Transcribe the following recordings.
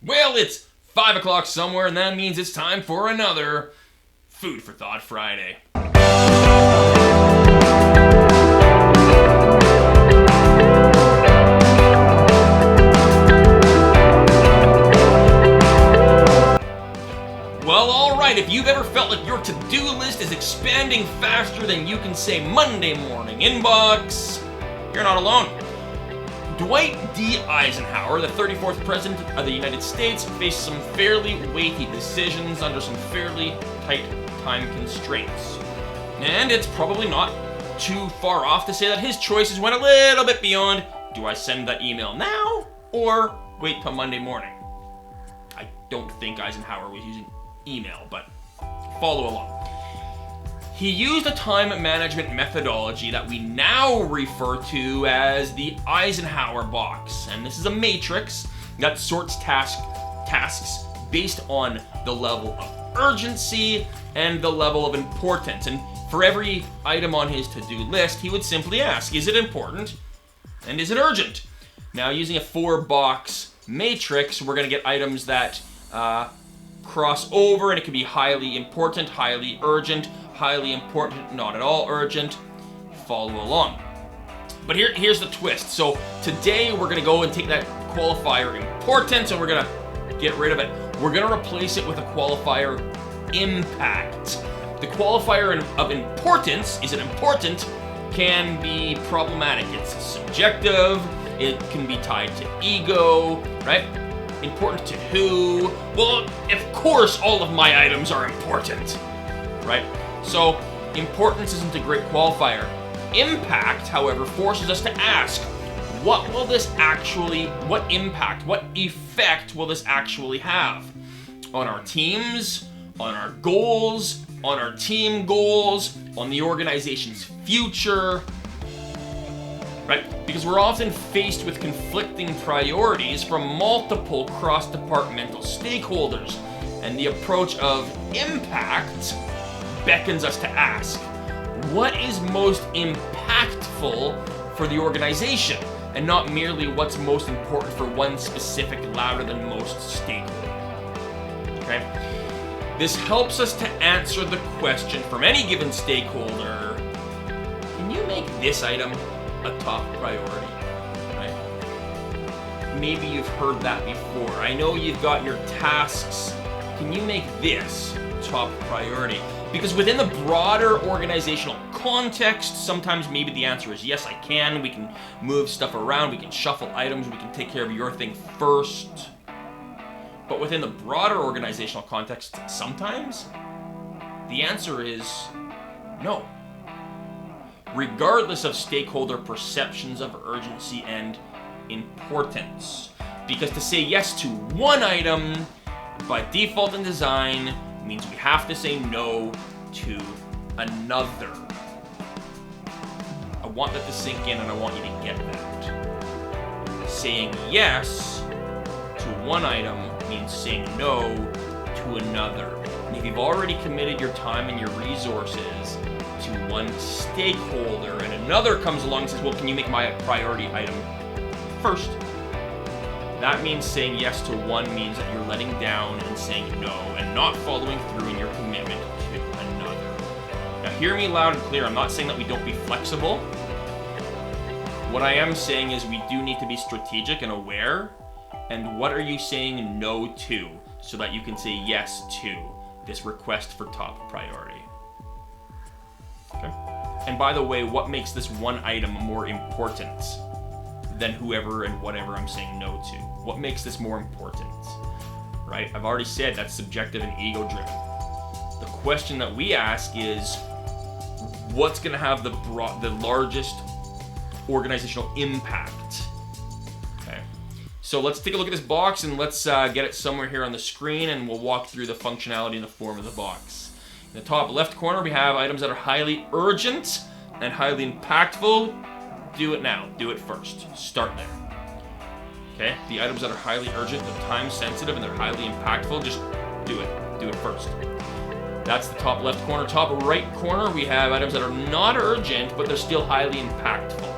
Well, it's 5 o'clock somewhere, and that means it's time for another Food for Thought Friday. Well, alright, if you've ever felt like your to-do list is expanding faster than you can say Monday morning inbox, you're not alone. Dwight D. Eisenhower, the 34th President of the United States, faced some fairly weighty decisions under some fairly tight time constraints. And it's probably not too far off to say that his choices went a little bit beyond, do I send that email now or wait till Monday morning? I don't think Eisenhower was using email, but follow along. He used a time management methodology that we now refer to as the Eisenhower box. And this is a matrix that sorts tasks based on the level of urgency and the level of importance. And for every item on his to-do list, he would simply ask, is it important and is it urgent? Now, using a 4-box matrix, we're going to get items that cross over, and it can be highly important, highly urgent, highly important, not at all urgent. Follow along. But here's the twist. So today we're going to go and take that qualifier importance and we're going to get rid of it. We're going to replace it with a qualifier impact. The qualifier of importance, is it important, can be problematic. It's subjective. It can be tied to ego, right? Important to who? Well, of course all of my items are important, right? So, importance isn't a great qualifier. Impact, however, forces us to ask, what impact, what effect will this actually have on our teams, on our goals, on our team goals, on the organization's future, right? Because we're often faced with conflicting priorities from multiple cross-departmental stakeholders, and the approach of impact beckons us to ask, what is most impactful for the organization, and not merely what's most important for one specific louder than most stakeholder. Okay? This helps us to answer the question from any given stakeholder, can you make this item a top priority? Right? Maybe you've heard that before. I know you've got your tasks. Can you make this top priority? Because within the broader organizational context, sometimes maybe the answer is yes, I can. We can move stuff around. We can shuffle items. We can take care of your thing first. But within the broader organizational context, sometimes the answer is no. Regardless of stakeholder perceptions of urgency and importance. Because to say yes to one item by default in design means we have to say no to another. I want that to sink in and I want you to get that. Saying yes to one item means saying no to another. And if you've already committed your time and your resources to one stakeholder and another comes along and says, well, can you make my priority item first? That means saying yes to one means that you're letting down and saying no and not following through in your commitment to another. Now hear me loud and clear. I'm not saying that we don't be flexible. What I am saying is we do need to be strategic and aware. And what are you saying no to so that you can say yes to this request for top priority? Okay. And by the way, what makes this one item more important than whoever and whatever I'm saying no to? What makes this more important? Right? I've already said that's subjective and ego-driven. The question that we ask is, what's going to have the largest organizational impact? Okay. So let's take a look at this box and let's get it somewhere here on the screen, and we'll walk through the functionality in the form of the box. In the top left corner, we have items that are highly urgent and highly impactful. Do it now. Do it first. Start there. Okay? The items that are highly urgent, they're time sensitive, and they're highly impactful, just do it. Do it first. That's the top left corner. Top right corner, we have items that are not urgent, but they're still highly impactful.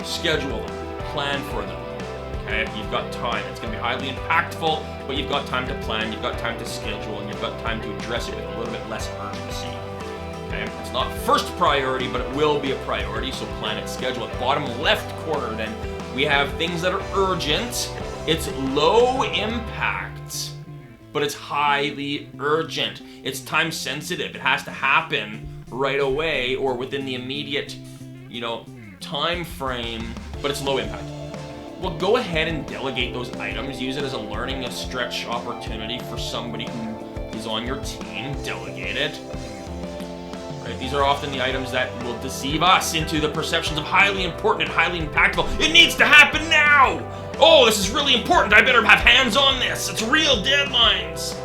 Schedule them. Plan for them. Okay, you've got time. It's going to be highly impactful, but you've got time to plan, you've got time to schedule, and you've got time to address it with a little bit less urgency. Okay, it's not first priority, but it will be a priority, so plan it, schedule it. Bottom left corner, then, we have things that are urgent. It's low impact, but it's highly urgent. It's time sensitive. It has to happen right away or within the immediate, time frame, but it's low impact. Well, go ahead and delegate those items. Use it as a learning, a stretch opportunity for somebody who is on your team. Delegate it. Right? These are often the items that will deceive us into the perceptions of highly important and highly impactful. It needs to happen now! Oh, this is really important. I better have hands on this. It's real deadlines.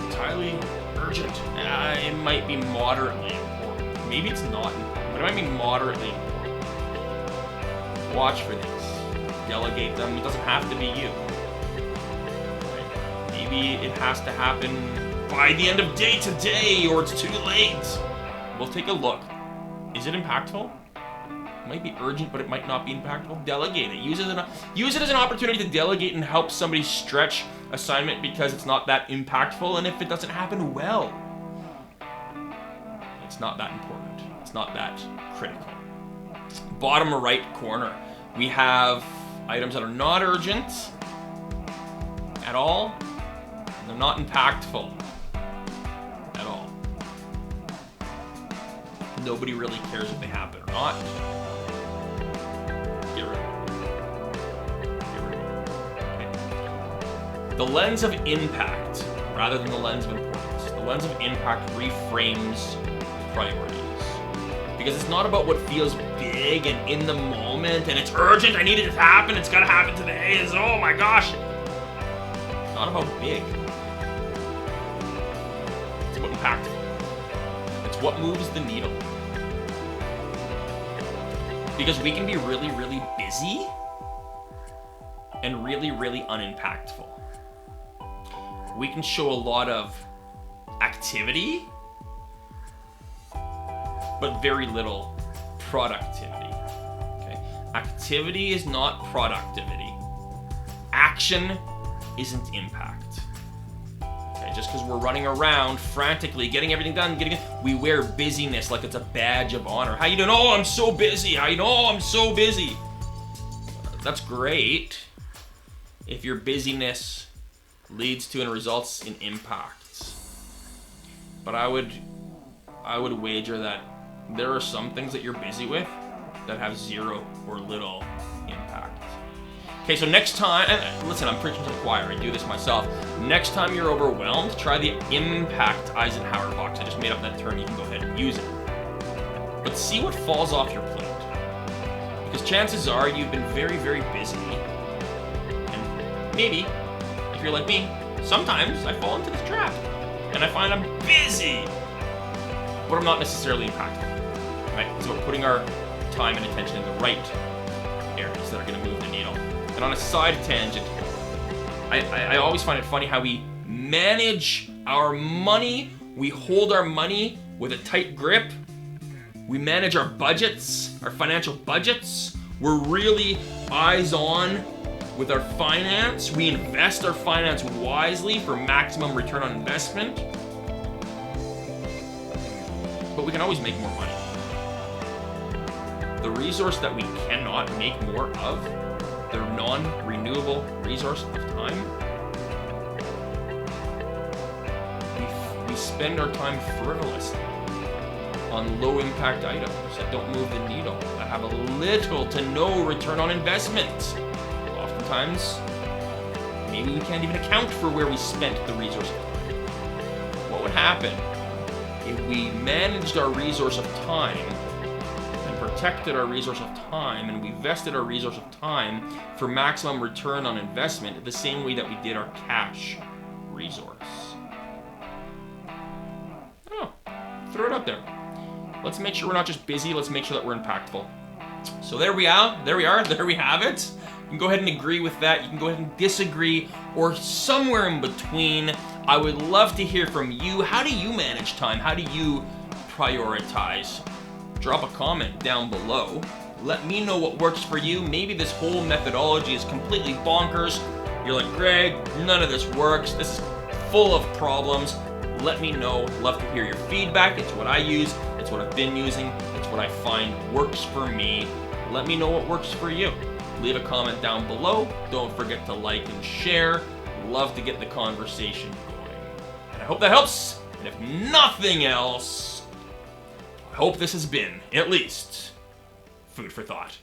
It's highly urgent. It might be moderately important. Maybe it's not important, but it might be moderately important. Watch for these. Delegate them. It doesn't have to be you. Right? Maybe it has to happen by the end of day today, or it's too late. We'll take a look. Is it impactful? It might be urgent, but it might not be impactful. Delegate it. Use it as an opportunity to delegate and help somebody stretch assignment because it's not that impactful, and if it doesn't happen, well, it's not that important. It's not that critical. Bottom right corner, we have items that are not urgent at all, and they're not impactful at all. Nobody really cares if they happen or not. Get rid of it. Get rid of it. Okay. The lens of impact, rather than the lens of importance. The lens of impact reframes priorities. Because it's not about what feels big and in the moment and it's urgent, I need it to happen, it's gotta happen today, it's oh my gosh. It's not about big. It's about impactful. It's what moves the needle. Because we can be really, really busy and really, really unimpactful. We can show a lot of activity, but very little productivity. Okay? Activity is not productivity. Action isn't impact. Okay? Just because we're running around frantically, getting everything done, we wear busyness like it's a badge of honor. How you doing? Oh, I'm so busy. How you doing? Oh, I'm so busy. That's great if your busyness leads to and results in impacts. But I would wager that there are some things that you're busy with that have zero or little impact. Okay, so next time, and listen, I'm preaching to the choir, I do this myself. Next time you're overwhelmed, try the impact Eisenhower box. I just made up that term, you can go ahead and use it. But see what falls off your plate. Because chances are you've been very, very busy. And maybe, if you're like me, sometimes I fall into this trap. And I find I'm busy, but I'm not necessarily impactful. Right? So we're putting our time and attention in the right areas that are going to move the needle. And on a side tangent, I always find it funny how we manage our money. We hold our money with a tight grip. We manage our budgets, our financial budgets. We're really eyes on with our finance. We invest our finance wisely for maximum return on investment. But we can always make more money. The resource that we cannot make more of, the non-renewable resource of time, we spend our time frivolously on low-impact items that don't move the needle, that have a little to no return on investment. Oftentimes, maybe we can't even account for where we spent the resource of time. What would happen if we managed our resource of time and protected our resource of time and we vested our resource of time for maximum return on investment the same way that we did our cash resource? Oh, throw it out there. Let's make sure we're not just busy, let's make sure that we're impactful. So there we are, there we have it. You can go ahead and agree with that, you can go ahead and disagree, or somewhere in between. I would love to hear from you. How do you manage time? How do you prioritize? Drop a comment down below. Let me know what works for you. Maybe this whole methodology is completely bonkers. You're like, Greg, none of this works. This is full of problems. Let me know. Love to hear your feedback. It's what I use. It's what I've been using. It's what I find works for me. Let me know what works for you. Leave a comment down below. Don't forget to like and share. Love to get the conversation going. And I hope that helps. And if nothing else, I hope this has been, at least, food for thought.